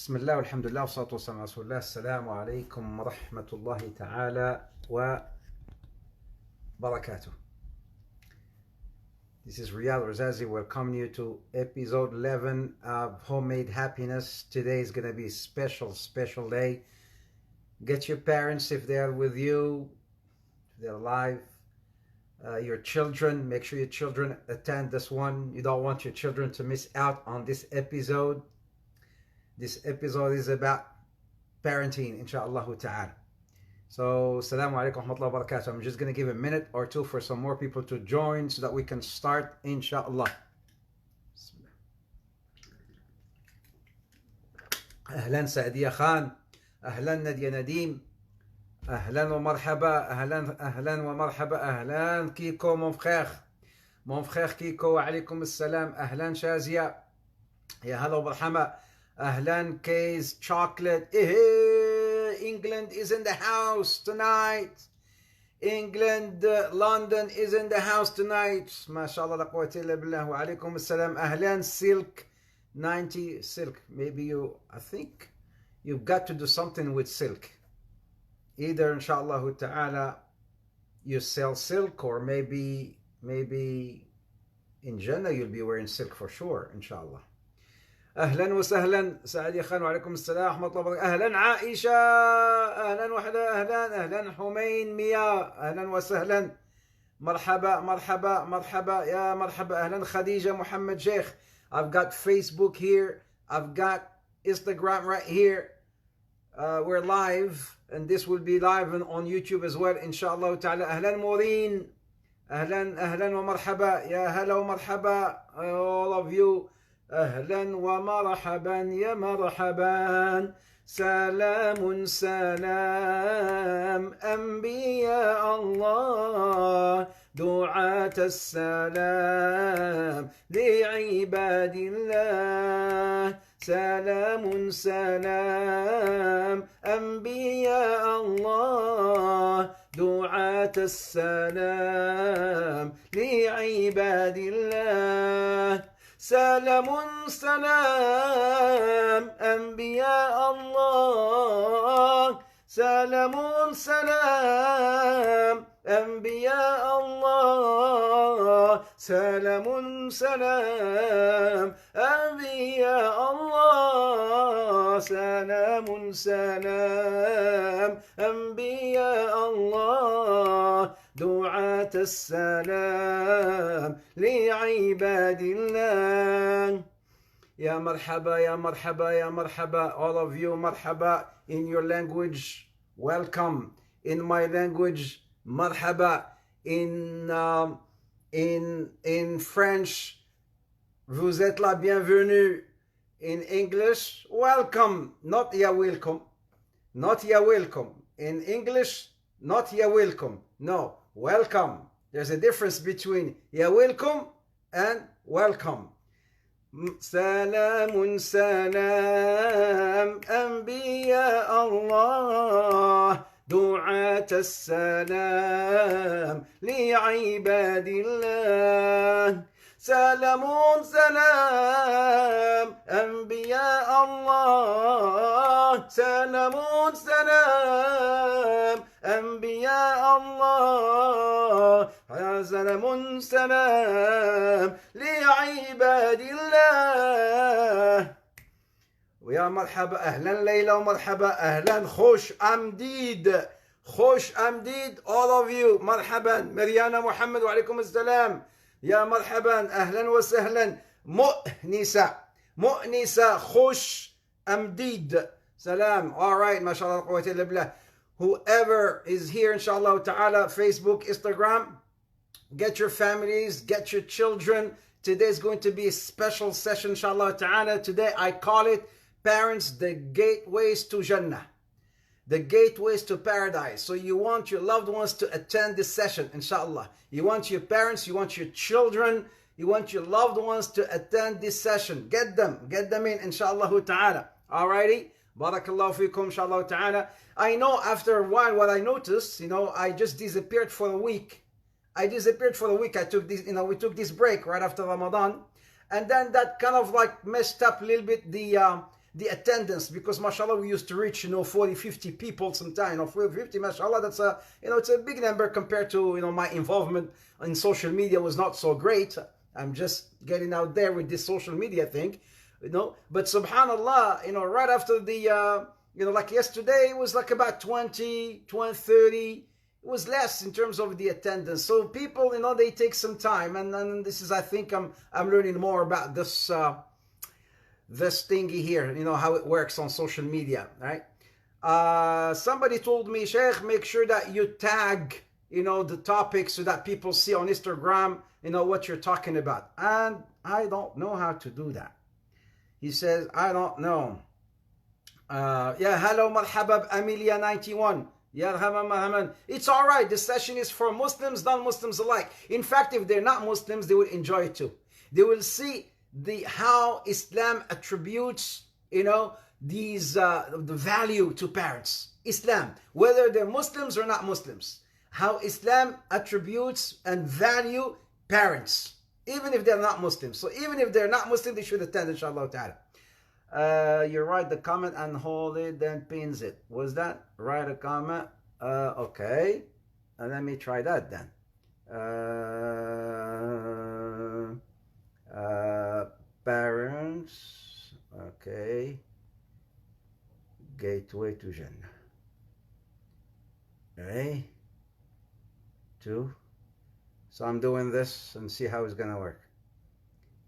بسم الله والحمد لله والصلاة والسلام على رسول الله. السلام عليكم ورحمة الله تعالى وبركاته. This is Riad Ouarzazi welcoming you to episode 11 of Homemade Happiness. Today is going to be a special day. Get your parents if they are with you, if they're alive. Your children, make sure your children attend this one. You don't want your children to miss out on this episode. This episode is about parenting, inshallah ta'ala. So, assalamu alaikum wa rahmatullahi wa barakatuh. I'm just going to give a minute or two for some more people to join so that we can start, inshallah. أهلا سعدية خان، أهلا نادية نديم، أهلا ومرحبا، أهلا ومرحبا، أهلا كيكو mon frère كيكو، وعليكم السلام، أهلا شازية، يا هلا ومرحبا، أهلا كيز chocolate. England is in the house tonight. England, London is in the house tonight. ما شاء الله لا قوة إلا بالله. وعليكم السلام. أهلا silk 90 silk. Maybe I think you've got to do something with silk. Either inshallah ta'ala you sell silk, or maybe in Jannah you'll be wearing silk for sure, inshallah. أهلا وسهلا سعدي خان، وعليكم السلام ورحمة الله وبركاته. أهلا عائشة، أهلا وحدة، أهلا حمين ميا، أهلا وسهلا، مرحبا مرحبا مرحبا يا مرحبا، أهلا خديجة محمد شيخ. I've got Facebook here, I've got Instagram right here. We're live, and this will be live on YouTube as well, inshallah ta'ala. أهلا مورين، أهلا ومرحبا، يا هلا ومرحبا all of you. أهلا ومرحبا يا مرحبا، سلام سلام أنبياء الله، دعاة السلام لعباد الله، سلام سلام أنبياء الله، دعاة السلام لعباد الله، سلام سلام أنبياء الله، سلام سلام أنبياء الله، سلام سلام أنبياء الله، سلام سلام أنبياء الله، دعاة السلام لعباد الله. يا مرحبا يا مرحبا يا مرحبا all of you. مرحبا in your language, welcome. In my language, مرحبا. In French, vous êtes la bienvenue. In English, welcome, not ya welcome, not ya welcome. In English, not ya welcome, no, welcome. There's a difference between ya welcome and welcome. سلام سلام أنبياء الله، دعاة السلام لعباد الله، سلام سلام أنبياء الله، سلام سلام أنبياء الله، سلام سلام لعباد الله. ويا مرحبا، أهلا ليلى ومرحبا، أهلا خوش أمديد، خوش أمديد all of you. مرحبا مريانا محمد، وعليكم السلام، يا مرحبا، أهلا وسهلا. مؤنسة خوش أمديد، سلام. all right، ما شاء الله لا قوة إلا بالله. Whoever is here, inshallah ta'ala, Facebook, Instagram, get your families, get your children. Today is going to be a special session, inshallah ta'ala. Today I call it Parents, the Gateways to Jannah, the gateways to paradise. So you want your loved ones to attend this session, inshallah. You want your parents, you want your children, you want your loved ones to attend this session. Get them in, inshallah ta'ala. Alrighty? Barakallahu fikum, inshallah ta'ala. I know after a while what I noticed, I just disappeared for a week. I took this, we took this break right after Ramadan. And then that kind of like messed up a little bit the the attendance, because mashallah we used to reach 40, 50 people sometime. 40, 50, mashallah, that's a it's a big number compared to my involvement in social media was not so great. I'm just getting out there with this social media thing, but subhanallah, right after the like yesterday, it was like about 20, 30. It was less in terms of the attendance. So people, they take some time, and this is, I think, I'm learning more about this thingy here, how it works on social media, right? Somebody told me, Sheikh, make sure that you tag, the topic so that people see on Instagram, what you're talking about. And I don't know how to do that. He says, I don't know. Yeah, hello, marhaba, Amelia 91. It's all right. This session is for Muslims, non-Muslims alike. In fact, if they're not Muslims, they will enjoy it too. They will see how Islam attributes, these the value to parents. Islam, whether they're Muslims or not Muslims, how Islam attributes and value parents, even if they're not Muslims. So even if they're not Muslim, they should attend, inshallah ta'ala. You write the comment and hold it, then pins it. Was that? Write a comment. Okay. And let me try that then. Parents. Okay. Gateway to Jannah. Okay. 2. So I'm doing this and see how it's gonna work.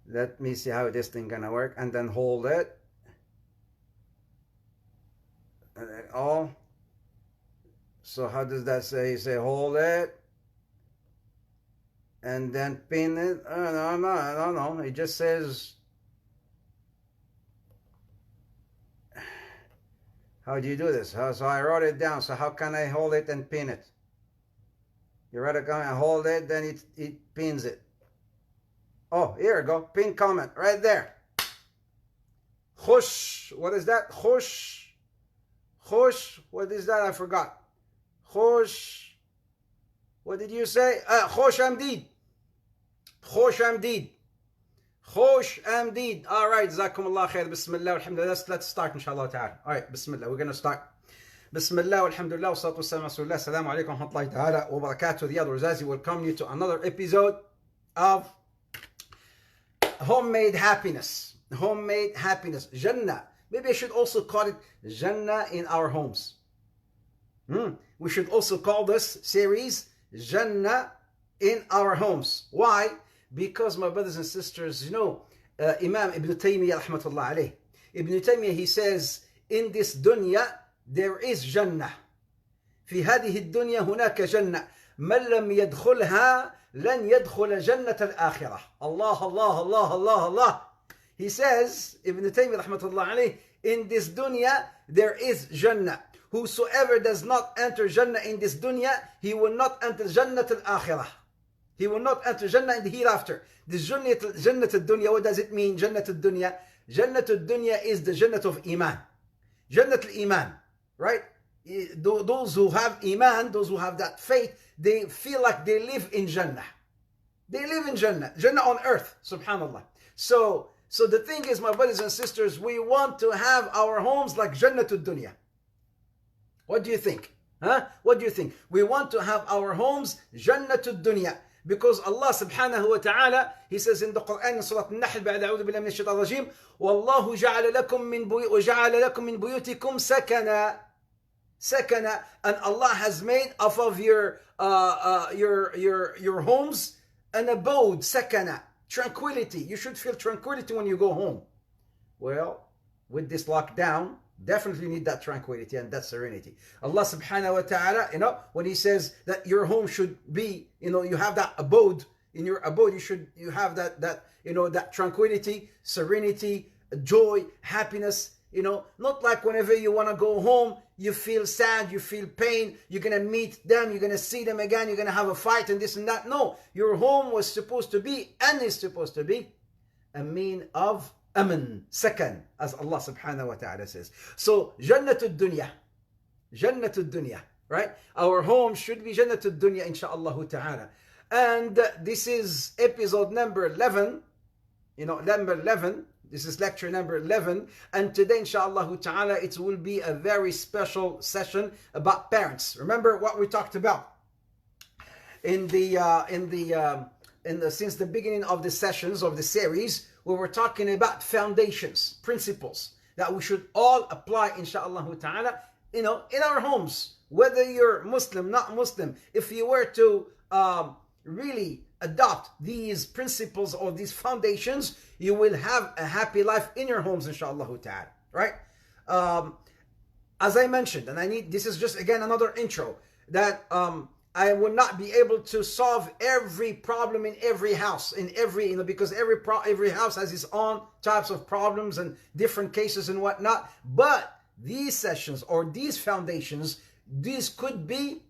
Let me see how this thing gonna work, and then hold it. And then all. So how does that say? You say hold it and then pin it. No. It just says, how do you do this? So I wrote it down. So how can I hold it and pin it? You write a comment, hold it, then it pins it. Oh, here we go. Pin comment right there. Khush. What is that? Khush. Khush. What is that? I forgot. Khush. What did you say? Khush Amdid. Khush Amdid. Khush Amdid. All right. Jazakumullah khair. Bismillah. Alhamdulillah. Let's start, inshallah ta'ala. All right. Bismillah. We're going to start. Bismillah. Alhamdulillah. Wassalatu wassalamu ala rasulillah. Assalamu alaikum wa rahmatullahi ta'ala wa barakatuh. Riad Ouarzazi welcome you to another episode of Homemade Happiness. Homemade Happiness. Jannah. Maybe I should also call it Jannah in our homes. We should also call this series Jannah in our homes. Why? Because, my brothers and sisters, Imam Ibn Taymiyyah rahmatullah alayh. Ibn Taymiyyah, he says, in this dunya there is Jannah. في هذه الدنيا هناك جنة. من لم يدخلها لن يدخل جنة الآخرة. Allah, Allah, Allah, Allah, Allah. He says, Ibn Taymiyyah rahmatullah alayh, in this dunya there is Jannah. Whosoever does not enter Jannah in this dunya, he will not enter Jannah al-Akhirah. He will not enter Jannah in the hereafter. This Jannah al-Dunya, what does it mean? Jannah al-Dunya. Jannah al-Dunya is the Jannah of Iman. Jannah al-Iman, right? Those who have Iman, those who have that faith, they feel like they live in Jannah. They live in Jannah. Jannah on earth, subhanallah. So the thing is, my brothers and sisters, we want to have our homes like Jannah al-Dunya. What do you think? What do you think? We want to have our homes Jannatul Dunya. Because Allah subhanahu wa ta'ala, He says in the Quran in Surah Al-Nahl, بعد أعوذ بالله من الشيطان الرجيم, والله جعل لكم من بيوتكم سكنا. And Allah has made off of your homes an abode, sakana, tranquility. You should feel tranquility when you go home. Well, with this lockdown, definitely need that tranquility and that serenity. Allah subhanahu wa ta'ala, when He says that your home should be, you have that abode. In your abode, you have that tranquility, serenity, joy, happiness. Not like whenever you want to go home, you feel sad, you feel pain, you're going to meet them, you're going to see them again, you're going to have a fight and this and that. No, your home was supposed to be and is supposed to be a mean of aman, sakan, as Allah subhanahu wa ta'ala says. So, Jannatul Dunya, right? Our home should be Jannatul Dunya, insha'Allah ta'ala. And this is episode number 11, number 11, This is lecture number 11, and today, inshallah ta'ala, it will be a very special session about parents. Remember what we talked about since the beginning of the sessions of the series, we were talking about foundations, principles that we should all apply, inshallah ta'ala, in our homes, whether you're Muslim, not Muslim. If you were to really adopt these principles or these foundations, you will have a happy life in your homes, inshallah ta'ala, right? As I mentioned, and this is just again another intro, that I will not be able to solve every problem in every house, because every house has its own types of problems and different cases and whatnot. But these sessions or these foundations, these could be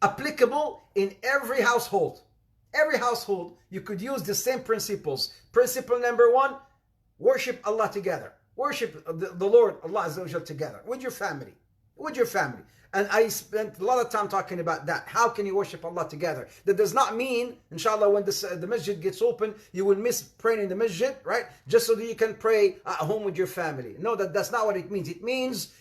applicable in every household. Every household, you could use the same principles. Principle number 1, worship Allah together. Worship the Lord, Allah Azza wa Jal, together with your family. With your family. And I spent a lot of time talking about that. How can you worship Allah together? That does not mean, inshallah, when the masjid gets open, you will miss praying in the masjid, right? Just so that you can pray at home with your family. No, that's not what it means. It means,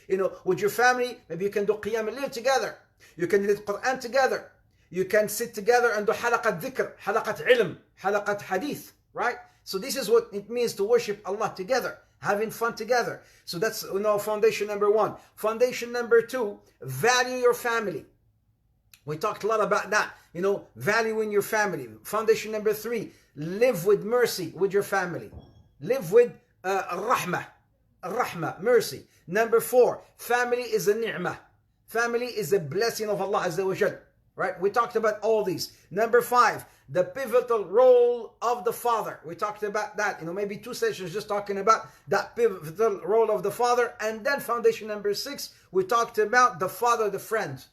with your family, maybe you can do qiyam al-layl together. You can read Quran together. You can sit together and do halaqat dhikr, halaqat ilm, halaqat hadith, right? So this is what it means to worship Allah together, having fun together. So that's foundation number 1. Foundation number 2, value your family. We talked a lot about that, valuing your family. Foundation number 3, live with mercy with your family. Live with rahmah, mercy. Number 4, family is a ni'mah. Family is a blessing of Allah Azza wa Jal. Right? We talked about all these. Number 5, the pivotal role of the father. We talked about that. Maybe 2 sessions just talking about that pivotal role of the father. And then foundation number 6, we talked about the father, the friend.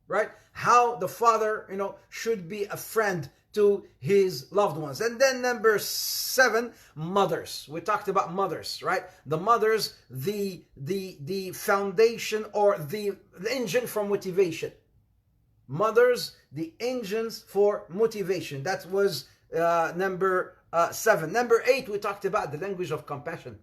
Right? How the father, should be a friend to his loved ones. And then number 7, mothers. We talked about mothers, right? The mothers, the foundation or the engine for motivation. Mothers, the engines for motivation. That was number 7. Number 8, we talked about the language of compassion.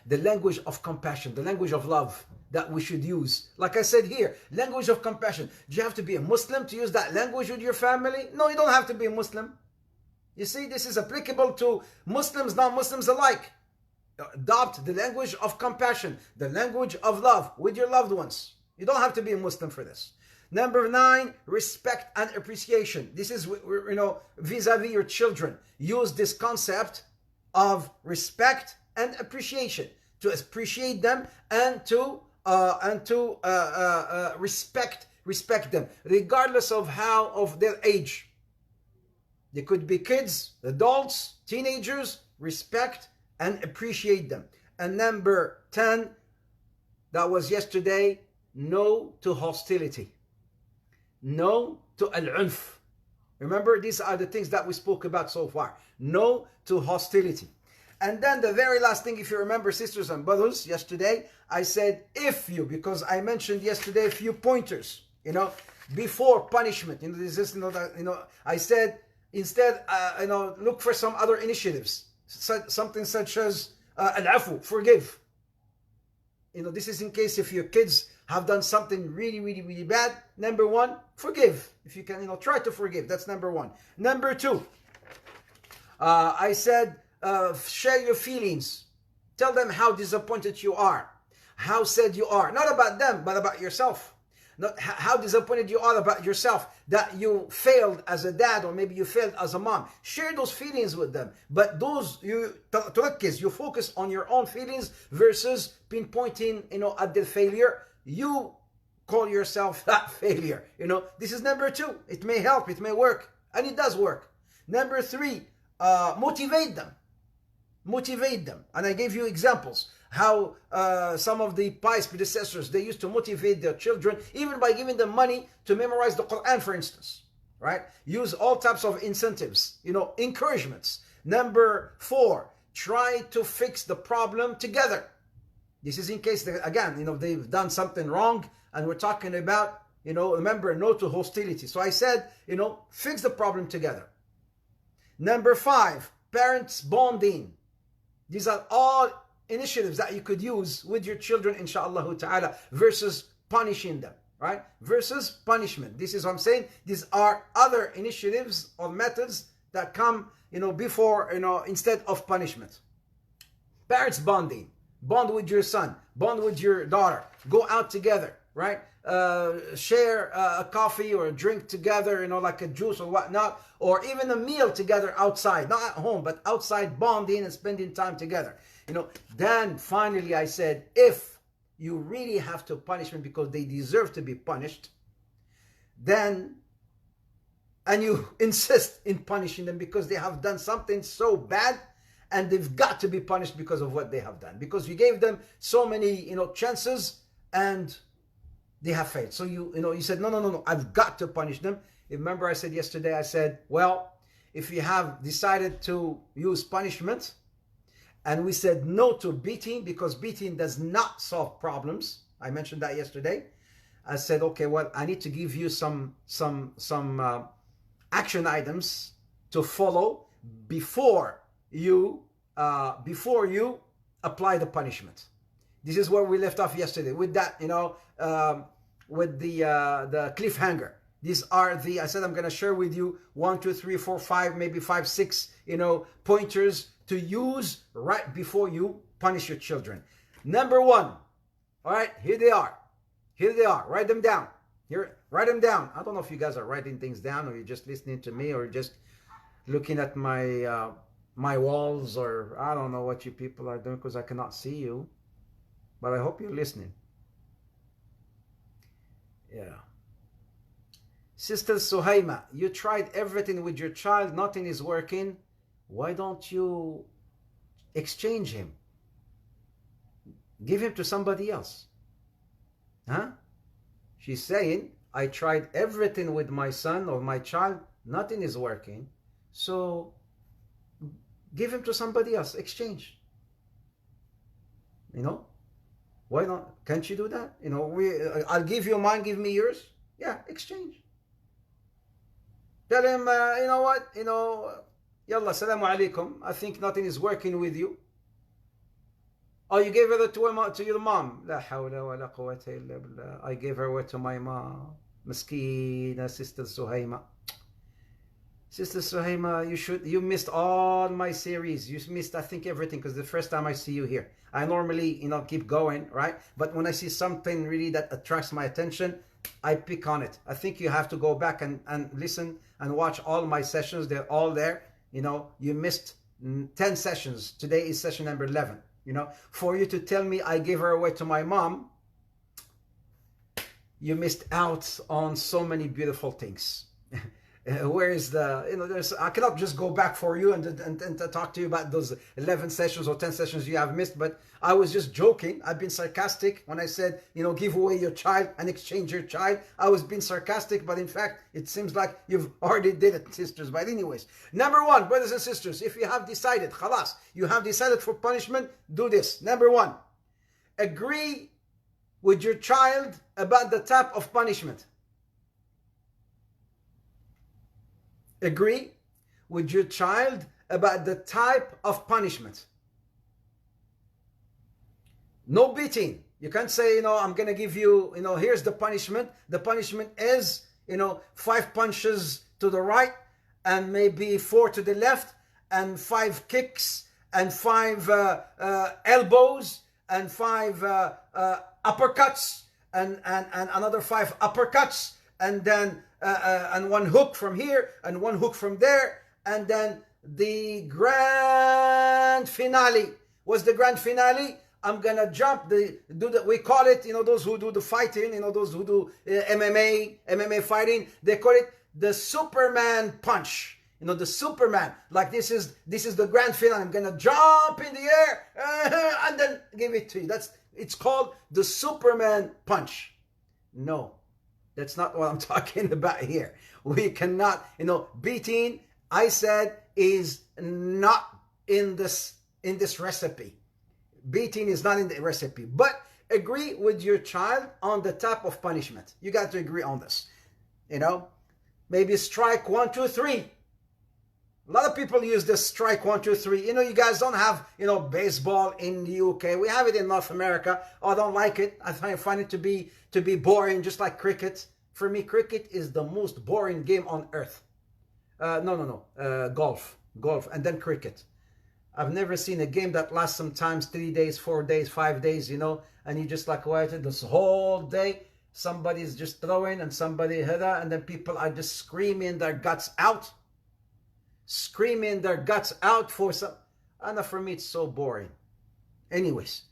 The language of compassion, the language of love that we should use. Like I said here, language of compassion. Do you have to be a Muslim to use that language with your family? No, you don't have to be a Muslim. You see, this is applicable to Muslims, non-Muslims alike. Adopt the language of compassion, the language of love with your loved ones. You don't have to be a Muslim for this. Number 9, respect and appreciation. This is, vis-a-vis your children. Use this concept of respect and appreciation to appreciate them and to respect them, regardless of their age. They could be kids, adults, teenagers. Respect and appreciate them. And number 10, that was yesterday, no to hostility. No to al-unf. Remember, these are the things that we spoke about so far. No to hostility. And then the very last thing, if you remember, sisters and brothers, yesterday I said because I mentioned yesterday a few pointers, before punishment. I said instead, look for some other initiatives, something such as al-afu, forgive. This is in case if your kids have done something really, really, really bad. Number 1, forgive. If you can, try to forgive. That's number 1. Number 2, I said, share your feelings. Tell them how disappointed you are, how sad you are. Not about them, but about yourself. Not how disappointed you are about yourself, that you failed as a dad or maybe you failed as a mom. Share those feelings with them. But you focus on your own feelings versus pinpointing, at their failure. You call yourself that failure. This is number 2. It may help, it may work, and it does work. Number 3, motivate them. Motivate them. And I gave you examples how some of the pious predecessors, they used to motivate their children even by giving them money to memorize the Quran, for instance. Right? Use all types of incentives, encouragements. Number 4, try to fix the problem together. This is in case, they've done something wrong, and we're talking about, remember, no to hostility. So I said, fix the problem together. Number 5, parents bonding. These are all initiatives that you could use with your children, inshallah ta'ala, versus punishing them, right? Versus punishment. This is what I'm saying. These are other initiatives or methods that come, before, instead of punishment. Parents bonding. Bond with your son. Bond with your daughter. Go out together, right? Share a coffee or a drink together, like a juice or whatnot, or even a meal together outside, not at home, but outside, bonding and spending time together. Then finally I said, if you really have to punish them because they deserve to be punished, then, and you insist in punishing them because they have done something so bad, and they've got to be punished because of what they have done, because you gave them so many, chances, and they have failed. So you said, no, I've got to punish them. Remember I said yesterday, I said, well, if you have decided to use punishment, and we said no to beating because beating does not solve problems. I mentioned that yesterday. I said, okay, well, I need to give you some action items to follow before you apply the punishment. This is where we left off yesterday with that, with the cliffhanger. These are I said I'm going to share with you 1, 2, 3, 4, 5, maybe 5, 6, pointers to use right before you punish your children. Number 1, all right, here they are. Write them down. Write them down. I don't know if you guys are writing things down, or you're just listening to me, or just looking at my my walls, or I don't know what you people are doing because I cannot see you, but I hope you're listening. Yeah. Sister Suhaima, you tried everything with your child, nothing is working. Why don't you exchange him? Give him to somebody else. Huh? She's saying, I tried everything with my son or my child, nothing is working. So give him to somebody else, exchange. Why not? Can't you do that? I'll give you mine, give me yours. Yeah, exchange. Tell him, you know what? Yalla, salamu alaikum. I think nothing is working with you. Oh, you gave her to your mom. La hawla wa la quwwata illa billah. I gave her away to my mom. Maskina, Sister Suhaima. Sister Suhaima, you missed all my series. You missed, I think, everything, because the first time I see you here. I normally, keep going, right? But when I see something really that attracts my attention, I pick on it. I think you have to go back and listen and watch all my sessions. They're all there. You missed 10 sessions. Today is session number 11. For you to tell me I gave her away to my mom, you missed out on so many beautiful things. Where is the, I cannot just go back for you and talk to you about those 11 sessions or 10 sessions you have missed, but I was just joking. I've been sarcastic when I said, give away your child and exchange your child. I was being sarcastic, but in fact, it seems like you've already did it, sisters. But anyways, number 1, brothers and sisters, if you have decided, khalas, you have decided for punishment, do this. Number 1, agree with your child about the type of punishment. Agree with your child about the type of punishment. No beating. You can't say, I'm going to give you, here's the punishment. The punishment is, 5 punches to the right and maybe 4 to the left and 5 kicks and 5 elbows and 5 uppercuts and another 5 uppercuts and then and 1 hook from here and 1 hook from there, and then the grand finale. What's the grand finale? I'm gonna jump we call it, those who do the fighting, those who do MMA fighting, they call it the Superman punch. The Superman, like this is the grand finale. I'm gonna jump in the air and then give it to you. It's called the Superman punch. No, that's not what I'm talking about here. We cannot, beating, I said, is not in this recipe. Beating is not in the recipe. But agree with your child on the type of punishment. You got to agree on this. Maybe strike 1, 2, 3. A lot of people use this strike 1, 2, 3. You guys don't have, baseball in the UK. We have it in North America. Oh, I don't like it. I find it to be boring, just like cricket. For me, cricket is the most boring game on earth. Golf, and then cricket. I've never seen a game that lasts sometimes 3 days, 4 days, 5 days, and you just like waited this whole day. Somebody's just throwing and somebody hit her, and then people are just screaming their guts out. For some. And for me, it's so boring. Anyways,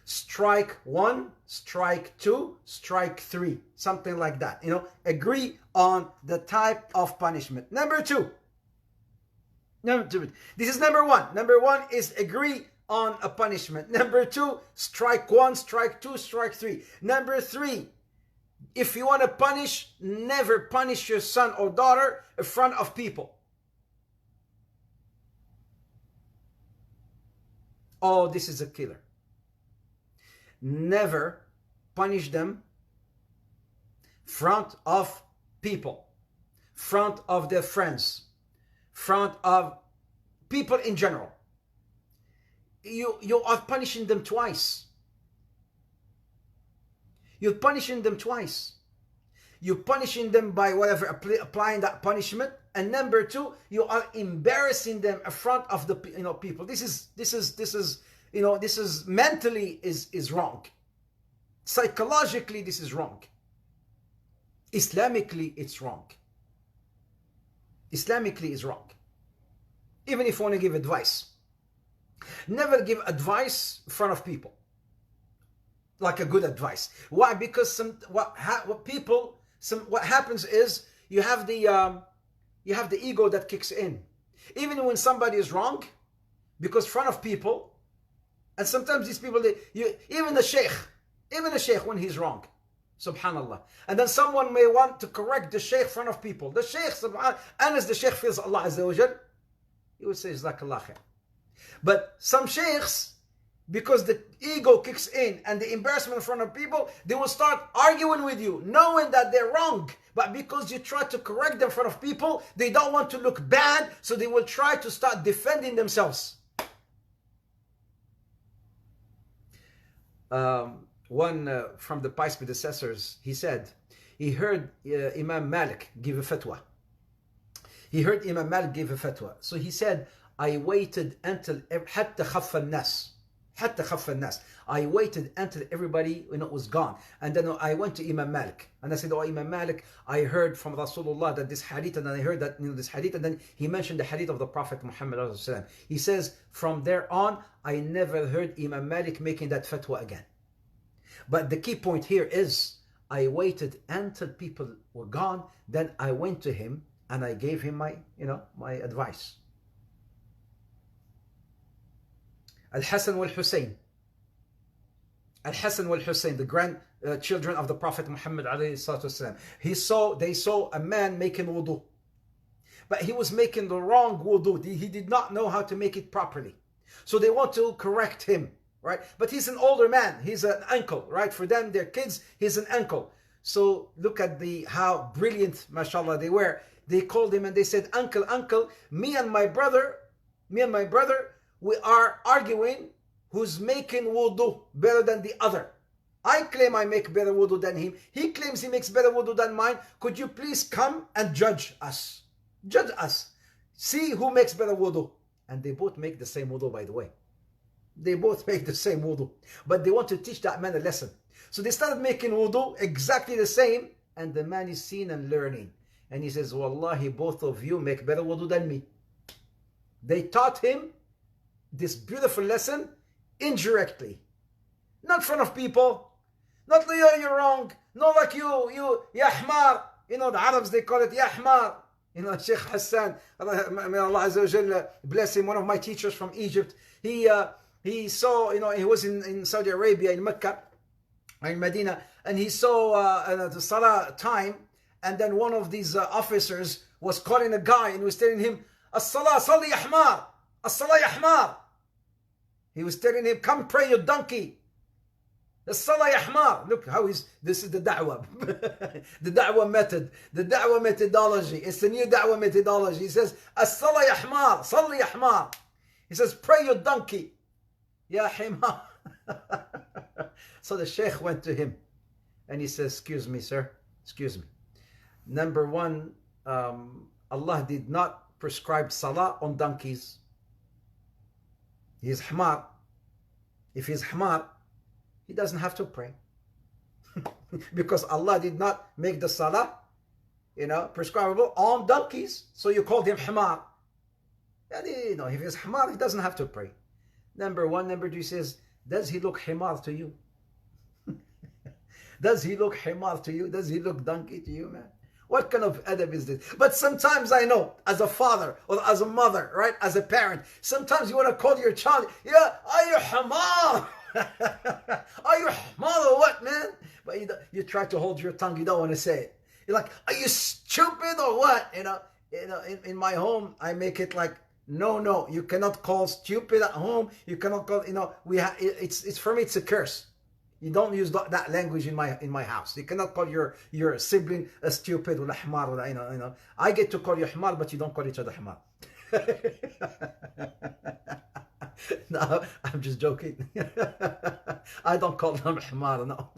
strike 1, strike 2, strike 3, something like that. Agree on the type of punishment. Number 2. This is number 1. Number 1 is agree on a punishment. Number 2, strike 1, strike 2, strike 3. Number 3, if you want to punish, never punish your son or daughter in front of people. Oh, this is a killer. Never punish them front of people, front of their friends, front of people in general. You are punishing them twice. You're punishing them twice. You're punishing them by whatever, applying that punishment. And number 2, you are embarrassing them in front of the people. This is mentally is wrong. Psychologically, this is wrong. Islamically, it's wrong. Islamically is wrong. Even if you want to give advice, never give advice in front of people. Like a good advice. Why? Because what happens is you have the ego that kicks in. Even when somebody is wrong, because in front of people, and sometimes these people, even the sheikh when he's wrong, subhanallah. And then someone may want to correct the sheikh in front of people. The sheikh, subhanallah, and as the sheikh feels Allah Azza wa Jal, he would say, Jazakallah khair. But some sheikhs, because the ego kicks in and the embarrassment in front of people, they will start arguing with you, knowing that they're wrong. But because you try to correct them in front of people, they don't want to look bad, so they will try to start defending themselves. One from the pious predecessors, he said, he heard Imam Malik give a fatwa. So he said, I waited until حتى خف الناس. I waited until everybody was gone. And then I went to Imam Malik. And I said, oh, Imam Malik, I heard from Rasulullah that this hadith, and then I heard that this hadith, and then he mentioned the hadith of the Prophet Muhammad. He says, from there on, I never heard Imam Malik making that fatwa again. But the key point here is, I waited until people were gone, then I went to him and I gave him my advice. Al-Hasan wal-Hussein, the grandchildren of the Prophet Muhammad ﷺ. They saw a man making wudu, but he was making the wrong wudu. He did not know how to make it properly. So they want to correct him, right? But he's an older man. He's an uncle, right? For them, their kids, he's an uncle. So look at how brilliant, mashallah, they were. They called him and they said, uncle, me and my brother, we are arguing who's making wudu better than the other. I claim I make better wudu than him. He claims he makes better wudu than mine. Could you please come and judge us? Judge us. See who makes better wudu. And they both make the same wudu, by the way. They both make the same wudu. But they want to teach that man a lesson. So they started making wudu exactly the same. And the man is seen and learning. And he says, Wallahi, both of you make better wudu than me. They taught him this beautiful lesson indirectly. Not in front of people. Not like, you're wrong. Not like you, ya ahmar. The Arabs, they call it ya ahmar. Sheikh Hassan, may Allah Azza wa Jalla bless him, one of my teachers from Egypt. He saw, he was in Saudi Arabia, in Mecca, in Medina, and he saw the Salah time, and then one of these officers was calling a guy and was telling him, As-Salah, Salli ya ahmar. As-Salah ya ahmar. He was telling him, come pray, you donkey. الصلاة يا حمار. Look how this is the da'wah. The da'wah method, the da'wah methodology. It's the new da'wah methodology. He says, الصلاة يا حمار, صلي يا حمار. He says, pray your donkey. Ya حمار. So the sheikh went to him and he says, excuse me, sir, excuse me. Number one, Allah did not prescribe salah on donkeys. He is حمار. If he's حمار, he doesn't have to pray. Because Allah did not make the salah, prescribable on donkeys. So you called him حمار. If he's حمار, he doesn't have to pray. Number one. Number two, he says, does he look حمار to you? Does he look حمار to you? Does he look donkey to you, man? What kind of adab is this? But sometimes I know, as a father or as a mother, right, as a parent, sometimes you want to call your child, yeah, are you حمار? Are you حمار or what, man? But you try to hold your tongue, you don't want to say it. You're like, are you stupid or what? In my home, I make it like, no, you cannot call stupid at home. You cannot call, it's for me, it's a curse. You don't use that language in my house. You cannot call your sibling a stupid or a حمار or I get to call you حمار, but you don't call each other حمار. No, I'm just joking. I don't call them حمار, no.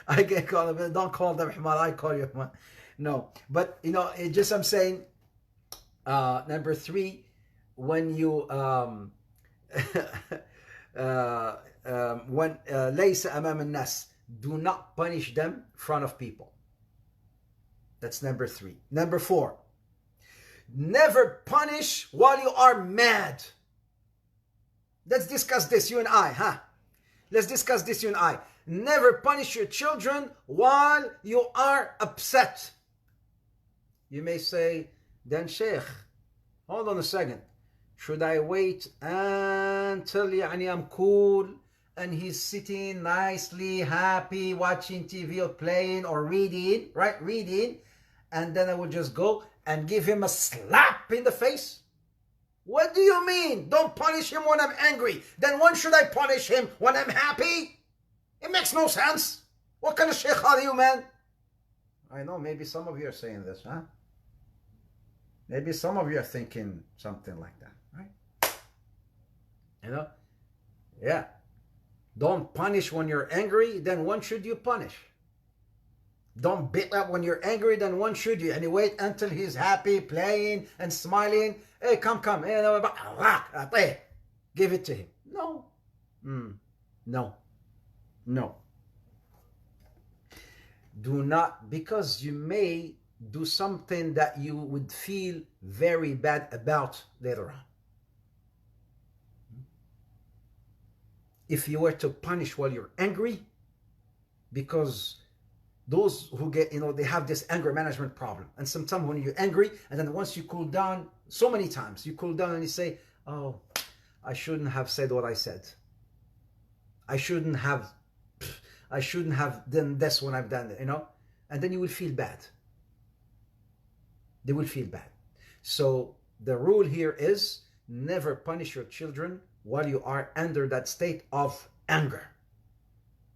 I get called them, don't call them حمار, I call you حمار. No, but it just, I'm saying, number three, when you when ليس أمام الناس, do not punish them in front of people. That's number three. Number four, never punish while you are mad. Let's discuss this, you and I, huh? Let's discuss this, you and I. Never punish your children while you are upset. You may say, then Sheikh, hold on a second. Should I wait until I'm cool and he's sitting nicely, happy, watching TV or playing or reading, right? Reading. And then I will just go and give him a slap in the face? What do you mean? Don't punish him when I'm angry. Then when should I punish him? When I'm happy? It makes no sense. What kind of sheikh are you, man? I know, maybe some of you are saying this, huh? Maybe some of you are thinking something like that, right? Yeah. Don't punish when you're angry, then when should you punish? Don't beat up when you're angry, then when should you? And you wait until he's happy, playing and smiling. Hey, come. Hey, give it to him. No. No. Do not, because you may do something that you would feel very bad about later on. If you were to punish while you're angry, because those who get, they have this anger management problem. And sometimes when you're angry, and then once you cool down, so many times you cool down and you say, oh, I shouldn't have said what I said. I shouldn't have done this when I've done it, and then you will feel bad. They will feel bad. So the rule here is never punish your children while you are under that state of anger.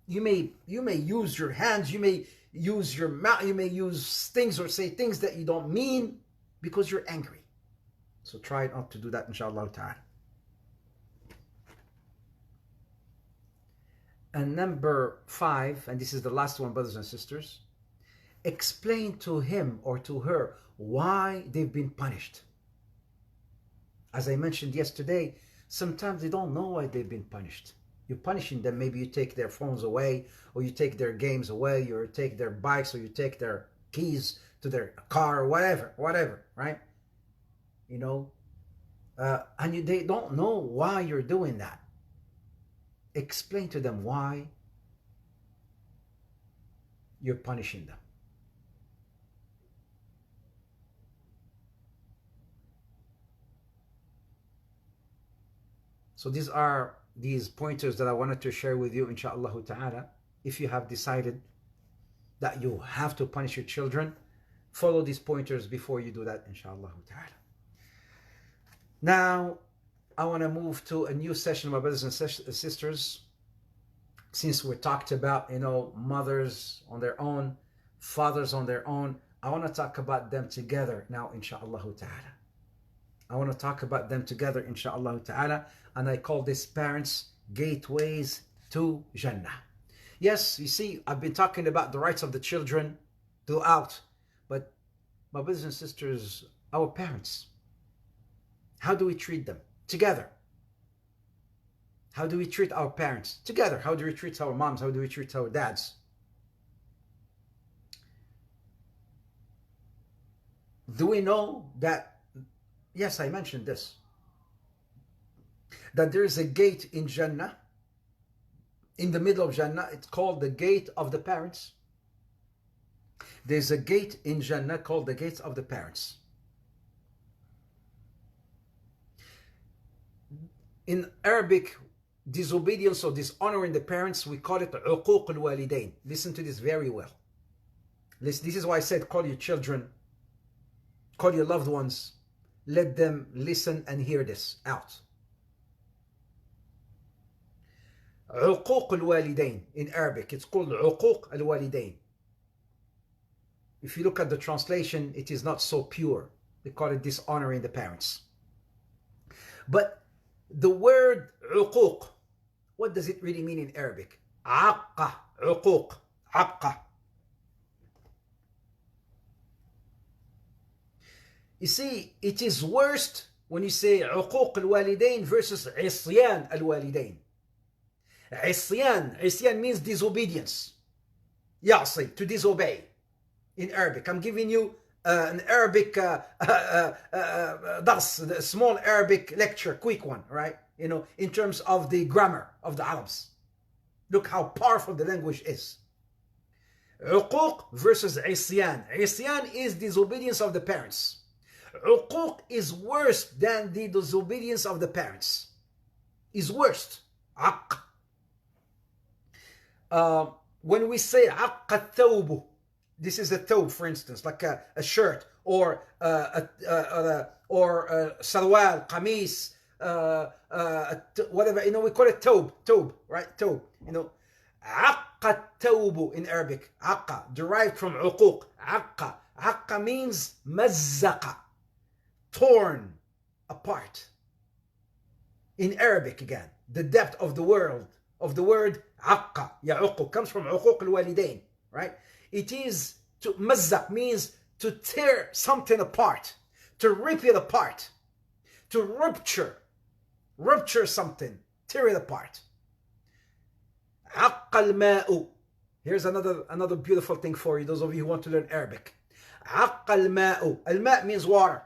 You may use your hands, you may use your mouth, you may use things or say things that you don't mean because you're angry. So try not to do that, inshallah ta'ala. And number 5, and this is the last one, brothers and sisters, explain to him or to her why they've been punished. As I mentioned yesterday, sometimes they don't know why they've been punished. You're punishing them, maybe you take their phones away, or you take their games away, or you take their bikes, or you take their keys to their car, or whatever, right? And they don't know why you're doing that. Explain to them why you're punishing them. So these are these pointers that I wanted to share with you, inshallah ta'ala. If you have decided that you have to punish your children, follow these pointers before you do that, inshallah ta'ala. Now, I want to move to a new session, my brothers and sisters. since we talked about, mothers on their own, fathers on their own, I want to talk about them together now, inshallah ta'ala. I want to talk about them together, inshallah ta'ala. And I call these parents gateways to Jannah. Yes, you see, I've been talking about the rights of the children throughout. But my brothers and sisters, our parents, how do we treat them? Together. How do we treat our parents? Together. How do we treat our moms? How do we treat our dads? Do we know that, yes, I mentioned this, that there is a gate in Jannah, in the middle of Jannah, it's called the gate of the parents. There's a gate in Jannah called the gate of the parents. In Arabic, disobedience or dishonoring the parents, we call it uquq al-walidain. Listen to this very well. This is why I said call your children, call your loved ones, let them listen and hear this out. Uquq al-walidain in Arabic, it's called uquq al-walidain. If you look at the translation, it is not so pure. They call it dishonoring the parents. But the word uquq, what does it really mean in Arabic? Aqqa, uquq, aqqa. You see, it is worst when you say uquq al-walidain versus isyan al-walidain. Isyan means disobedience. Ya'si, to disobey. In Arabic, I'm giving you an Arabic dars, a small Arabic lecture, quick one, right? In terms of the grammar of the Arabs. Look how powerful the language is. Uquq versus isyan. Isyan is disobedience of the parents. Uquq is worse than the disobedience of the parents. Is worst. Aqq. When we say aqqa thawbu, this is a thawb, for instance, like a shirt, or sarwal, qamis, whatever, we call it thawb, right? Thawb, Aqqa thawbu in Arabic, aqqa, derived from uquq, aqqa means mazzaqa, torn apart. In Arabic again, the depth of the word aqqa, ya'uqu, comes from uquq al-walidain, right? It is to mazzaq, means to tear something apart, to rip it apart, to rupture something, tear it apart. Aqqa al-ma'u. Here's another beautiful thing for you, those of you who want to learn Arabic. Aqqa al-ma'u. Al-ma' means water.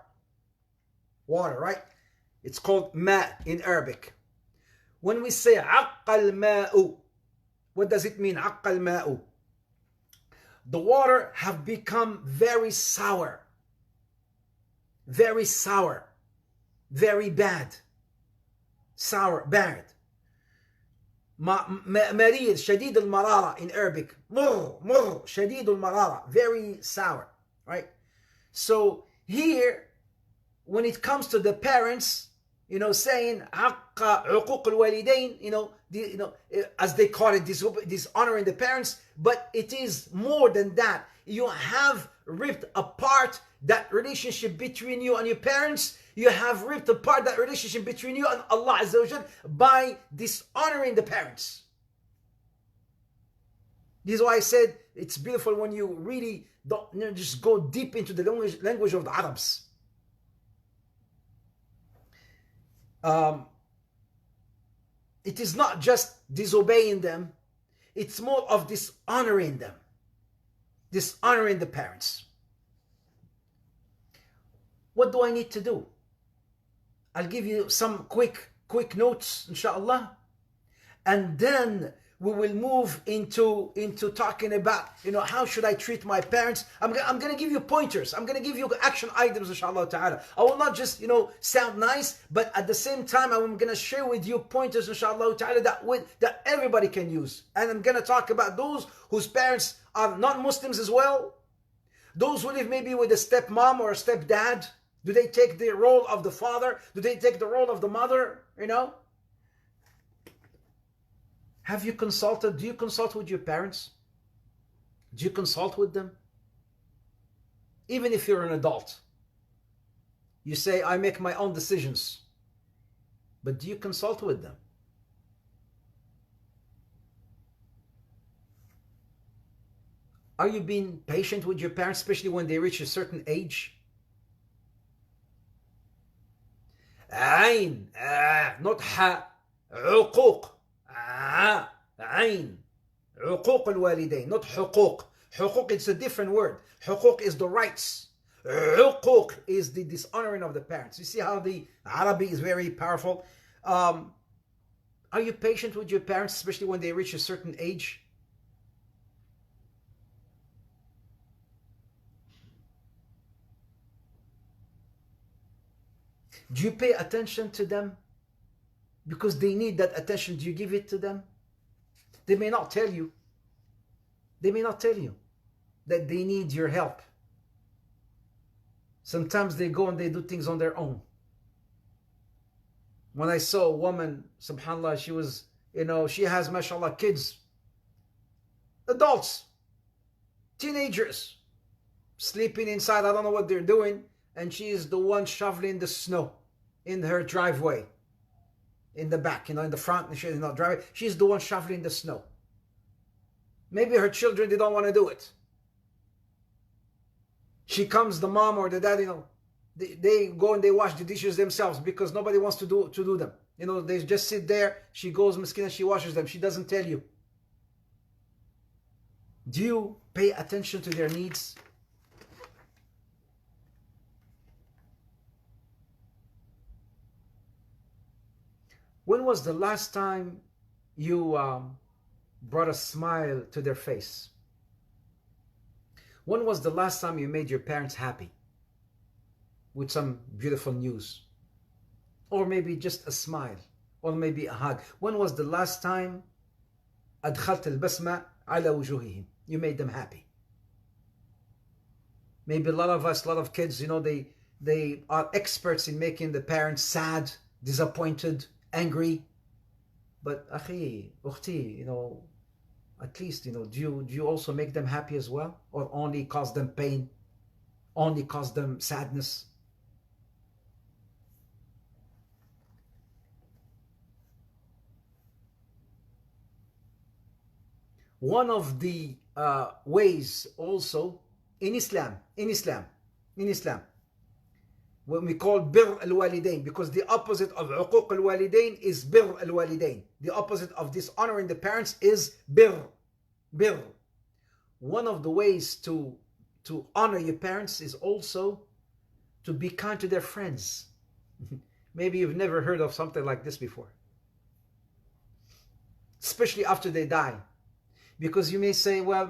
Water, right? It's called ma' in Arabic. When we say aqqa al-ma'u, what does it mean, aqqa al-ma'u? The water have become very sour, very bad, bad. مريض, شديد المرارة in Arabic, مر, شديد المرارة, very sour, right? So here, when it comes to the parents, saying عقّ عقوق الوالدين, as they call it, dishonoring the parents, but it is more than that. You have ripped apart that relationship between you and your parents. You have ripped apart that relationship between you and Allah Azza wa Jal by dishonoring the parents. This is why I said it's beautiful when you really don't just go deep into the language of the Arabs. It is not just disobeying them, it's more of dishonoring them, dishonoring the parents. What do I need to do? I'll give you some quick notes, inshallah, and then we will move into talking about, how should I treat my parents. I'm going to give you pointers. I'm going to give you action items, inshallah ta'ala. I will not just, sound nice, but at the same time, I'm going to share with you pointers, inshallah ta'ala, that everybody can use. And I'm going to talk about those whose parents are non-Muslims as well. Those who live maybe with a stepmom or a stepdad. Do they take the role of the father? Do they take the role of the mother? Have you consulted? Do you consult with your parents? Do you consult with them? Even if you're an adult, you say, I make my own decisions. But do you consult with them? Are you being patient with your parents, especially when they reach a certain age? عين not ح عقوق عين عقوق الوالدين not حقوق. حقوق is a different word. حقوق is the rights. عقوق is the dishonoring of the parents. You see how the Arabic is very powerful. Are you patient with your parents, especially when they reach a certain age? Do you pay attention to them? Because they need that attention. Do you give it to them? They may not tell you. They may not tell you that they need your help. Sometimes they go and they do things on their own. When I saw a woman, subhanAllah, she was, she has, mashallah, kids, adults, teenagers, sleeping inside. I don't know what they're doing. And she is the one shoveling the snow in her driveway, in the back, in the front, driveway. She's the one shoveling the snow. Maybe her children, they don't want to do it. She comes, the mom or the dad, they go and they wash the dishes themselves because nobody wants to do them. They just sit there. She goes, miskina, she washes them. She doesn't tell you. Do you pay attention to their needs? When was the last time you brought a smile to their face? When was the last time you made your parents happy with some beautiful news? Or maybe just a smile, or maybe a hug. When was the last time أدخلت البسمة على وجوههم? You made them happy. Maybe a lot of us, a lot of kids, they are experts in making the parents sad, disappointed, angry. But akhi, ukhti, at least, do you also make them happy as well? Or only cause them pain? Only cause them sadness? One of the ways also in Islam, when we call bir al-walidain, because the opposite of uquq al-walidain is bir al-walidain. The opposite of dishonoring the parents is bir. One of the ways to honor your parents is also to be kind to their friends. Maybe you've never heard of something like this before. Especially after they die. Because you may say, well,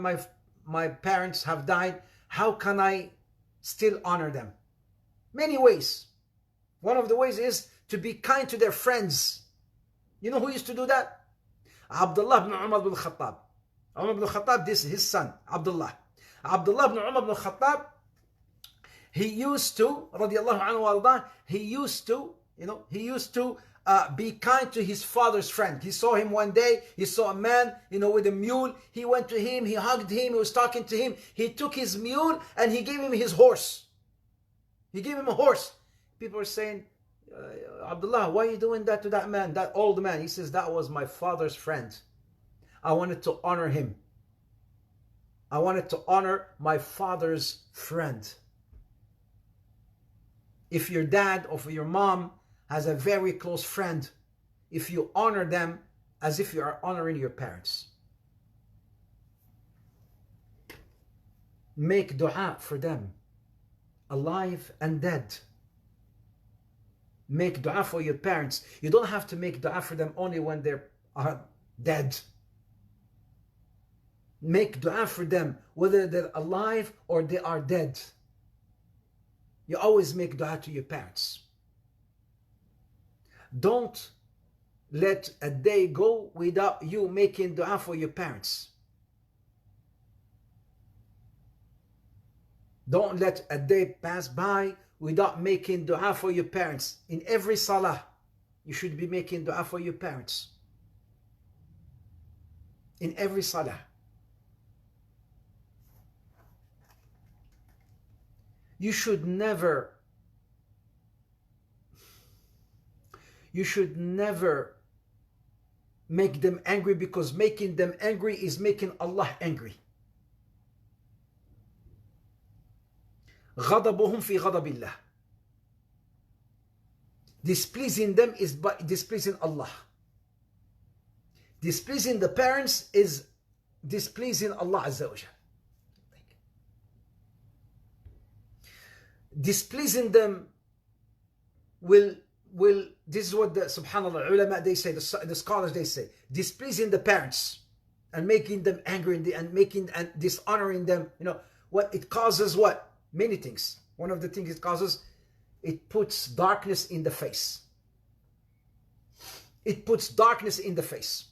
my parents have died. How can I still honor them? Many ways. One of the ways is to be kind to their friends. You know who used to do that? Abdullah ibn Umar ibn Khattab. Umar ibn Khattab, this is his son, Abdullah. Abdullah ibn Umar ibn Khattab, he used to, radiallahu anhu warḍah, he used to be kind to his father's friend. He saw him one day, he saw a man, with a mule. He went to him, he hugged him, he was talking to him. He took his mule and he gave him his horse. He gave him a horse. People are saying, Abdullah, why are you doing that to that man, that old man? He says, that was my father's friend. I wanted to honor him. I wanted to honor my father's friend. If your dad or your mom has a very close friend, if you honor them as if you are honoring your parents. Make dua for them, alive and dead. Make dua for your parents. You don't have to make dua for them only when they are dead. Make dua for them whether they're alive or they are dead. You always make dua to your parents. Don't let a day go without you making dua for your parents. Don't let a day pass by without making dua for your parents. In every salah, you should be making dua for your parents. in every salah. You should never make them angry, because making them angry is making Allah angry. غضبهم في غضب الله. Displeasing them is displeasing Allah. Displeasing the parents is displeasing Allah Azza wa Jal. Displeasing them will this is what the subhanallah ulama they say, the scholars they say, displeasing the parents and making them angry and dishonoring them, you know what it causes? What? Many things. One of the things it causes, it puts darkness in the face. It puts darkness in the face.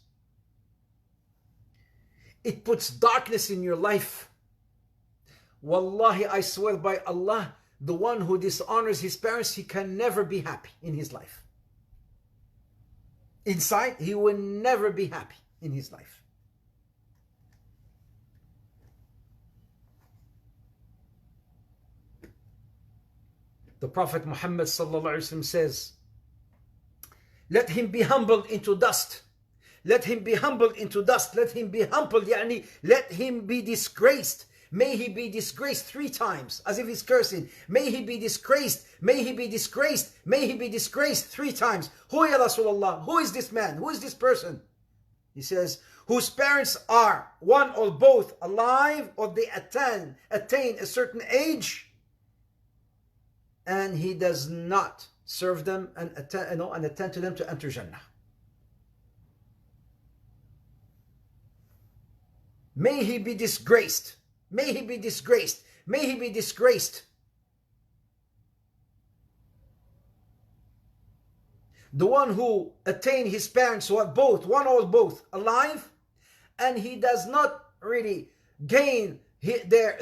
It puts darkness in your life. Wallahi, I swear by Allah, the one who dishonors his parents, he can never be happy in his life. Inside, he will never be happy in his life. The Prophet Muhammad sallallahu alaihi wasallam says, let him be humbled into dust. Let him be humbled into dust. Let him be humbled, yani let him be disgraced. May he be disgraced 3 times, as if he's cursing. May he be disgraced. May he be disgraced. May he be disgraced 3 times. Who ya Rasulullah? Who is this man? Who is this person? He says, whose parents are one or both alive, or they attain a certain age, and he does not serve them and attend to them to enter Jannah. May he be disgraced. May he be disgraced. May he be disgraced. The one who attained his parents who are both, one or both, alive, and he does not really gain their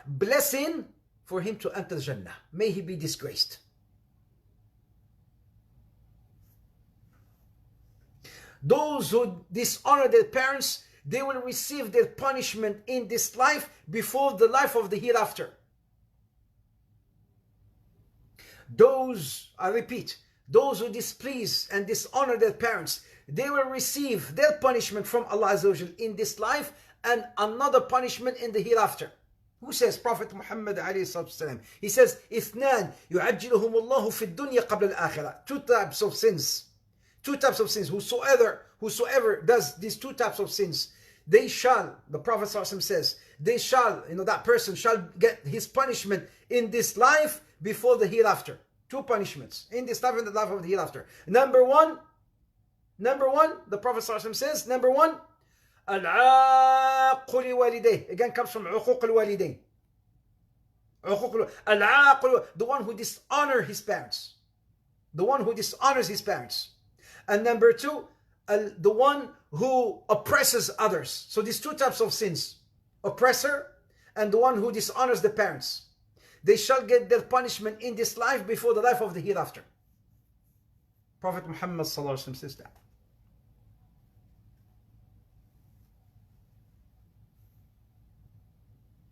blessing for him to enter Jannah. May he be disgraced. Those who dishonor their parents, they will receive their punishment in this life before the life of the hereafter. Those, I repeat, those who displease and dishonor their parents, they will receive their punishment from Allah Azza wa Jal in this life and another punishment in the hereafter. Who says? Prophet Muhammad alayhi salatu. He says, اثنان يعجلهم الله في الدنيا قبل الآخرة. 2 types of sins. 2 types of sins. Whosoever does these 2 types of sins, they shall, the Prophet says, they shall, that person shall get his punishment in this life before the hereafter. 2 punishments in this life and the life of the hereafter. Number one, the Prophet says, number 1, العاق لوالديه. Again, comes from عقوق الوالدين. العاق, the one who dishonors his parents. The one who dishonors his parents. And number 2, the one who oppresses others. So these 2 types of sins, oppressor and the one who dishonors the parents, they shall get their punishment in this life before the life of the hereafter. Prophet Muhammad says that.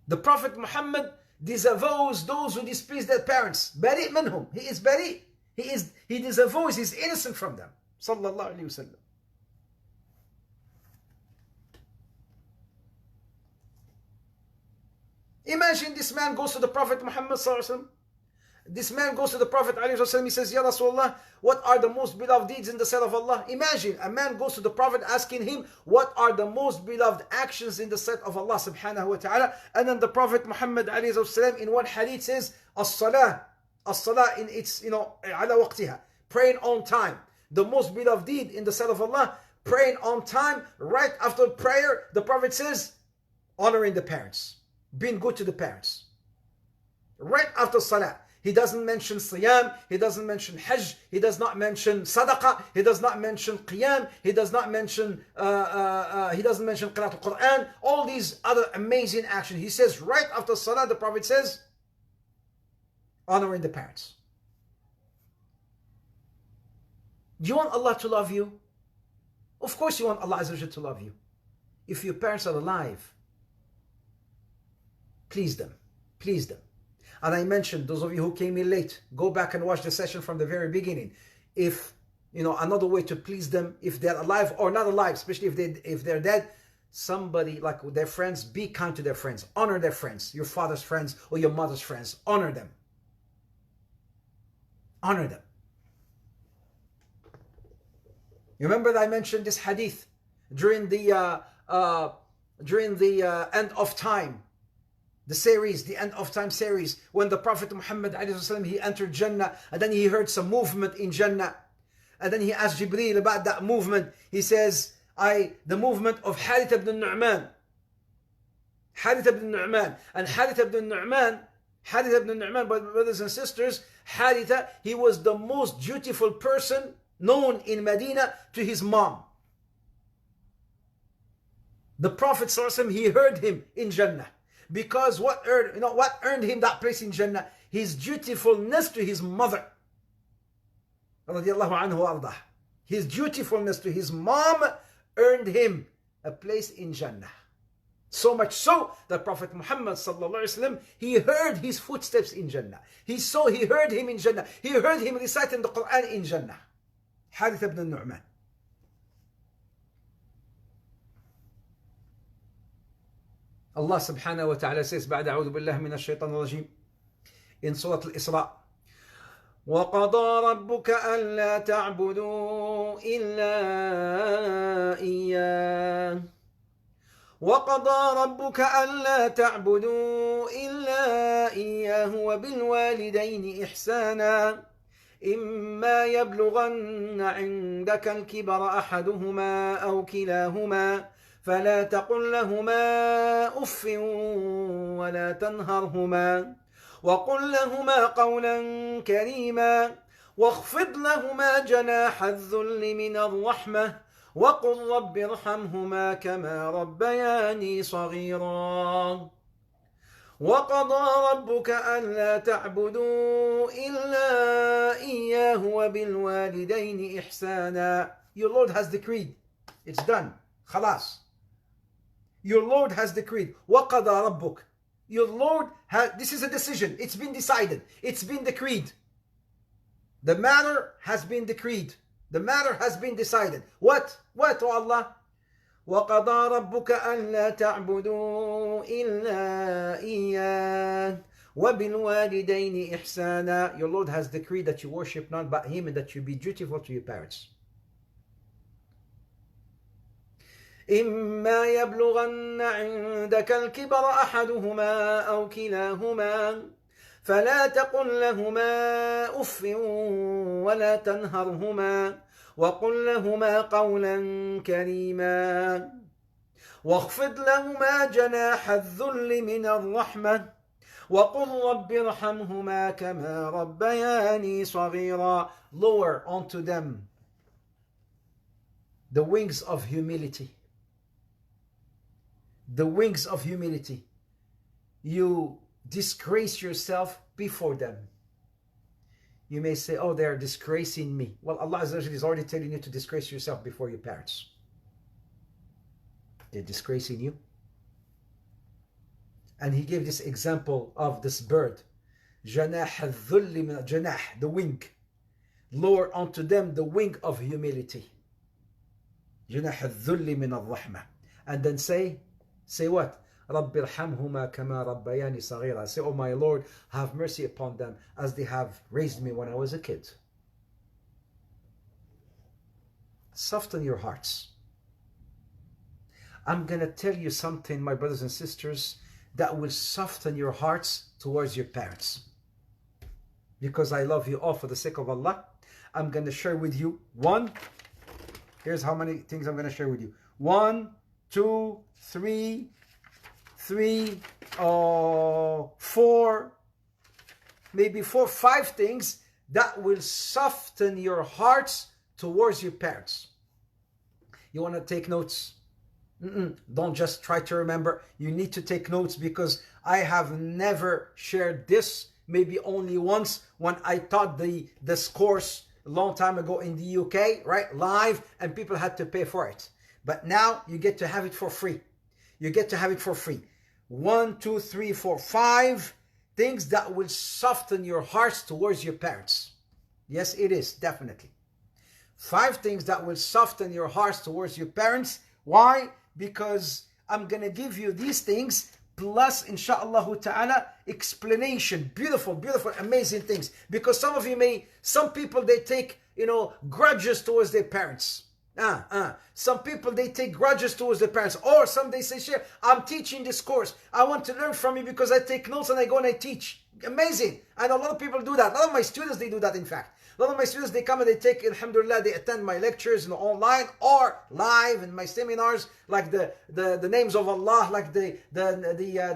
The Prophet Muhammad disavows those who displease their parents. Bari منهم. He is bari. He disavows, he is innocent from them. Sallallahu alayhi wa sallam. Imagine this man goes to the Prophet Muhammad sallallahu alaihi wasallam. This man goes to the Prophet alayhi wasallam. He says, Ya Rasulullah, what are the most beloved deeds in the sight of Allah? Imagine a man goes to the Prophet asking him, what are the most beloved actions in the sight of Allah subhanahu wa ta'ala? And then the Prophet Muhammad alayhi wasallam in one hadith says, As-salah in its, ala waqtiha, praying on time. The most beloved deed in the sight of Allah, praying on time. Right after prayer, the Prophet says, honoring the parents. Being good to the parents. Right after salah. He doesn't mention siyam. He doesn't mention hajj. He does not mention sadaqah. He does not mention qiyam. He does not mention qiraat al-Quran. All these other amazing actions. He says right after salah, the Prophet says, honoring the parents. Do you want Allah to love you? Of course you want Allah Azza wa Jalla to love you. If your parents are alive, please them. Please them. And I mentioned, those of you who came in late, go back and watch the session from the very beginning. If, another way to please them, if they're alive or not alive, especially if they're dead, somebody like their friends, be kind to their friends. Honor their friends, your father's friends or your mother's friends. Honor them. Honor them. You remember that I mentioned this hadith during the end of time, the end of time series, when the Prophet Muhammad he entered Jannah, and then he heard some movement in Jannah, and then he asked Jibreel about that movement. He says, the movement of Harith ibn Nu'man. Harith ibn Nu'man. And Harith ibn Nu'man, brothers and sisters, Haritha, he was the most dutiful person known in Medina to his mom. The Prophet ﷺ, he heard him in Jannah. Because what earned him that place in Jannah? His dutifulness to his mother. Radiallahu anhu ardah. His dutifulness to his mom earned him a place in Jannah. So much so that Prophet Muhammad ﷺ, he heard his footsteps in Jannah. He heard him in Jannah. He heard him reciting the Quran in Jannah. Harith ibn Nu'man. Allah subhanahu wa ta'ala says, بعد أعوذ بالله من الشيطان الرجيم, in Surah Al-Isra, وَقَضَى رَبُّكَ أَلَّا تَعْبُدُوا إِلَّا إِيَّاهُ وَقَضَى رَبُّكَ أَلَّا تَعْبُدُوا إِلَّا إِيَّاهُ وَبِالْوَالِدَيْنِ إِحْسَانًا إِمَّا يَبْلُغَنَّ عِندَكَ الْكِبَرَ أَحَدُهُمَا أَوْ كِلَاهُمَا فلا تقل لهما أف ولا تنهرهما وقل لهما قولا كريما واخفض لهما جناح الذل من الرحمة وقل رب ارحمهما كما ربياني صغيرا وقضى ربك ألا تعبدوا إلا إياه وبالوالدين إحسانا. Your Lord has decreed. It's done. خلاص. Your Lord has decreed. وَقَضَى رَبُّكَ. Your Lord this is a decision. It's been decided. It's been decreed. The matter has been decreed. The matter has been decided. What? What, O Allah? وَقَضَى رَبُّكَ أَلَّا تَعْبُدُوا إِلَّا إِيَّاهُ وَبِالْوَالِدَيْنِ إِحْسَانًا. Your Lord has decreed that you worship none but Him and that you be dutiful to your parents. إما يبلغن عندك الكبر أحدهما أو كلاهما فلا تقل لهما أف ولا تنهرهما وقل لهما قولا كريما واخفض لهما جناح الذل من الرحمة وقل رب ارحمهما كما ربياني صغيرا. Lower onto them the wings of humility. The wings of humility. You disgrace yourself before them. You may say, oh, they're disgracing me. Well, Allah Azza wa Jalla is already telling you to disgrace yourself before your parents. They're disgracing you. And He gave this example of this bird. جناح الذل من جناح, the wing. Lower onto them the wing of humility. جناح الذل من الرحمة. And then say what? رَبِّ ارْحَمْهُمَا كَمَا رَبَّيَانِي صَغِيرًا. Say, oh my Lord, have mercy upon them as they have raised me when I was a kid. Soften your hearts. I'm going to tell you something, my brothers and sisters, that will soften your hearts towards your parents. Because I love you all for the sake of Allah, I'm going to share with you here's how many things I'm going to share with you. 1, 2, 3, 4, maybe 4, 5 things that will soften your hearts towards your parents. You want to take notes? Don't just try to remember. You need to take notes, because I have never shared this, maybe only once when I taught this course a long time ago in the UK, right? Live, and people had to pay for it. But now you get to have it for free. You get to have it for free. 1, 2, 3, 4, 5 things that will soften your hearts towards your parents. Yes, it is, definitely. 5 things that will soften your hearts towards your parents. Why? Because I'm going to give you these things plus, insha'Allah ta'ala, explanation. Beautiful, beautiful, amazing things. Because some people, they take, grudges towards their parents. Some people, they take grudges towards their parents. Or some, they say, Sheikh, I'm teaching this course. I want to learn from you because I take notes and I go and I teach. Amazing. And a lot of people do that. A lot of my students, they do that, in fact. A lot of my students, they come and they take, alhamdulillah, they attend my lectures online or live in my seminars, like the names of Allah, like the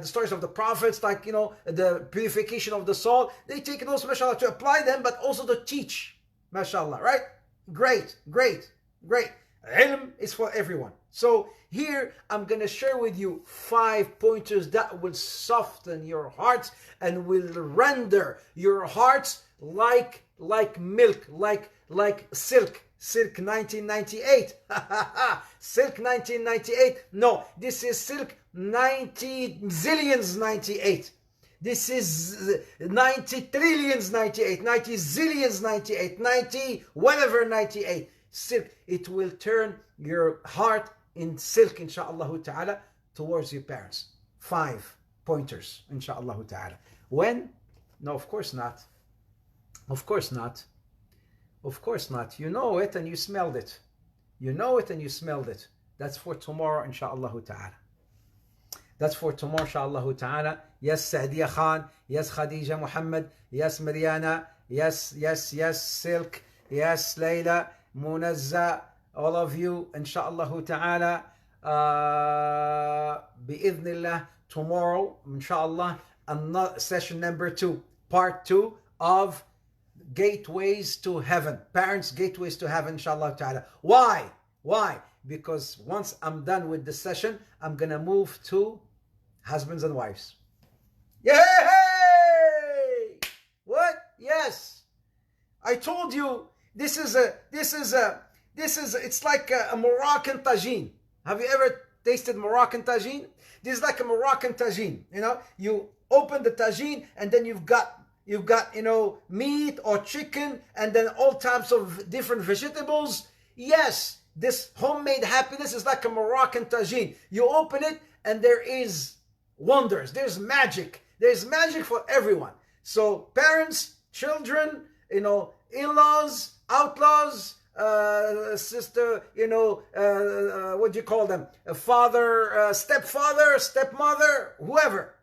stories of the prophets, like, the purification of the soul. They take those, mashallah, to apply them, but also to teach, mashallah, right? Great, great, great. Ilm is for everyone. So here I'm going to share with you 5 pointers that will soften your hearts and will render your hearts like milk, like silk. Silk 1998. Silk 1998. No, this is silk 90 zillions 98. This is 90 trillions 98, 90 zillions 98, 90 whatever 98. Silk, it will turn your heart in silk, insha'Allah ta'ala, towards your parents. 5 pointers, insha'Allah ta'ala. When? No, of course not. Of course not. Of course not. You know it and you smelled it. You know it and you smelled it. That's for tomorrow, insha'Allah ta'ala. That's for tomorrow, insha'Allah ta'ala. Yes, Saadiya Khan. Yes, Khadija Muhammad. Yes, Mariana. Yes, Silk. Yes, Layla. Munazza. All of you, insha'Allah ta'ala. Bi'idhnillah. Tomorrow, insha'Allah, another session number 2. Part 2 of Gateways to Heaven. Parents' Gateways to Heaven, inshallah ta'ala. Why? Because once I'm done with the session, I'm going to move to husbands and wives. Yay! What? Yes. I told you this is it's like a Moroccan tagine. Have you ever tasted Moroccan tagine? This is like a Moroccan tagine. You open the tagine and then you've got meat or chicken and then all types of different vegetables. Yes, this homemade happiness is like a Moroccan tagine. You open it and there is wonders. There's magic. There's magic for everyone. So parents, children, in-laws, outlaws, sister, what do you call them? A father, stepfather, stepmother, whoever,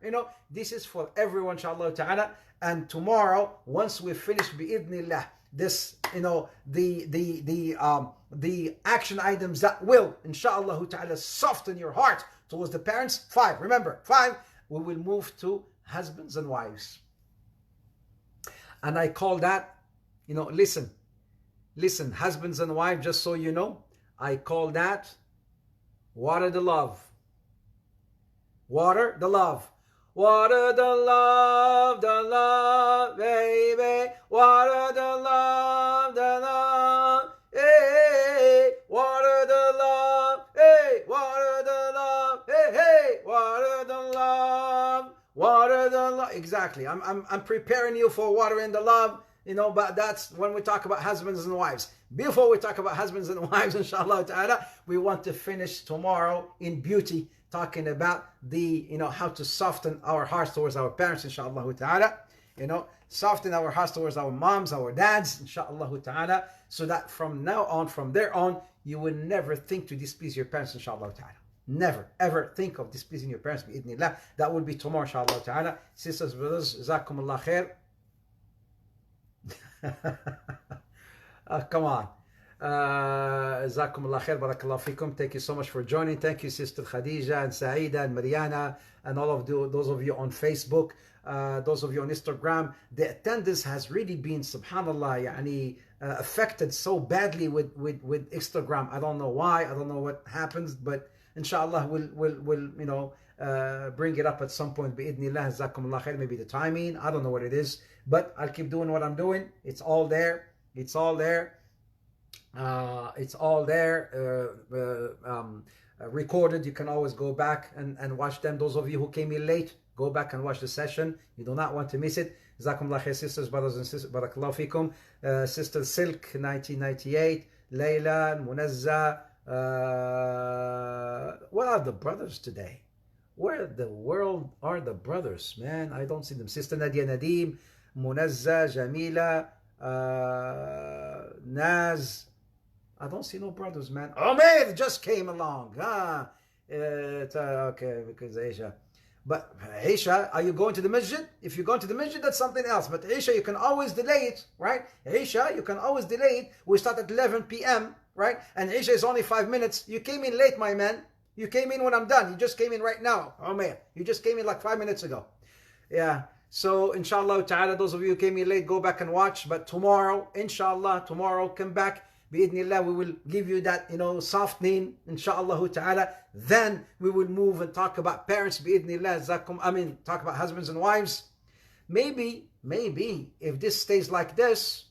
this is for everyone, inshallah ta'ala. And tomorrow, once we finish bi'idhnillah, this, the action items that will, inshallah ta'ala, soften your heart towards the parents. 5, remember, 5, we will move to husbands and wives. And I call that, listen, husbands and wives, just so you know, I call that water the love. Water the love. Water the love, baby. Water the love, hey. Water the love, hey. Water the love, hey. Water the love, water the love. Exactly. I'm preparing you for watering the love. But that's when we talk about husbands and wives. Before we talk about husbands and wives, inshallah ta'ala, we want to finish tomorrow in beauty, talking about the, how to soften our hearts towards our parents, inshallah ta'ala. Soften our hearts towards our moms, our dads, inshallah ta'ala, so that from there on, you will never think to displease your parents, inshallah ta'ala. Never, ever think of displeasing your parents, bi'idhnillah. That will be tomorrow, inshallah ta'ala. Sisters, brothers, jazakumullah khair. Come on. Jazakumullah khair, barakallahu fikum. Thank you so much for joining. Thank you, Sister Khadija and Saida and Mariana and all of those of you on Facebook, those of you on Instagram. The attendance has really been, subhanallah, affected so badly with Instagram. I don't know why. I don't know what happens, but inshallah we'll bring it up at some point. Bi'idhnillah, jazakumullah khair. Maybe the timing, I don't know what it is, but I'll keep doing what I'm doing. It's all there. It's all there. It's all there, recorded. You can always go back and watch them. Those of you who came in late, go back and watch the session. You do not want to miss it. Jazakumullah khair, sisters, brothers and sisters. Barakallahu fikum. Sister Silk, 1998. Layla, Munazza. Where are the brothers today? Where the world are the brothers, man? I don't see them. Sister Nadia Nadim, Munazza, Jamila, Naz. I don't see no brothers, man. Umair just came along. Okay, because Aisha. But Aisha, are you going to the masjid? If you're going to the masjid, that's something else. But Aisha, you can always delay it, right? Aisha, you can always delay it. We start at 11 p.m., right? And Aisha is only 5 minutes. You came in late, my man. You came in when I'm done. You just came in right now, Umair. You just came in like 5 minutes ago. Yeah. So, inshallah ta'ala, those of you who came in late, go back and watch. But tomorrow, inshallah, tomorrow, come back. Bi'idhnillah, we will give you that, softening, inshallah ta'ala. Then we will move and talk about parents, bi'idhnillah, talk about husbands and wives. Maybe, if this stays like this,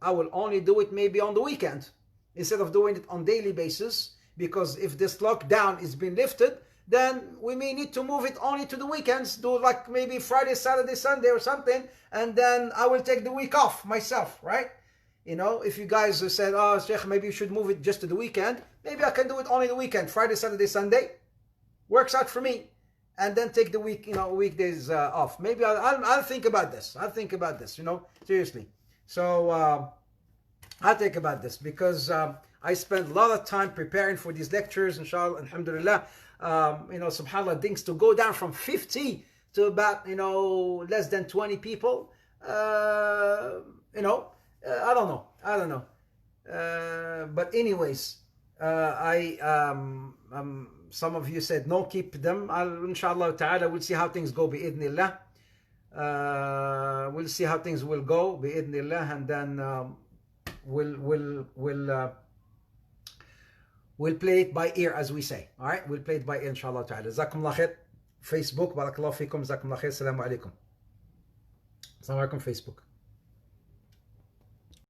I will only do it maybe on the weekend, instead of doing it on daily basis, because if this lockdown is being lifted, then we may need to move it only to the weekends, do like maybe Friday, Saturday, Sunday or something, and then I will take the week off myself, right? If you guys said, oh, Sheikh, maybe you should move it just to the weekend, maybe I can do it only the weekend, Friday, Saturday, Sunday. Works out for me. And then take the weekdays off. Maybe I'll think about this. Seriously. So I'll think about this, because I spent a lot of time preparing for these lectures, inshallah, alhamdulillah. SubhanAllah, things to go down from 50 to about, less than 20 people. I don't know. But anyways, some of you said no, keep them. Inshallah ta'ala, we'll see how things go, bi'idhnillah. We'll see how things will go, bi'idhnillah, and then we'll play it by ear, as we say. All right, we'll play it by ear, inshallah ta'ala. Jazakumullah khair. Facebook, barakallahu fikum, jazakumullah khair. Assalamu alaikum. Assalamu alaikum, Facebook.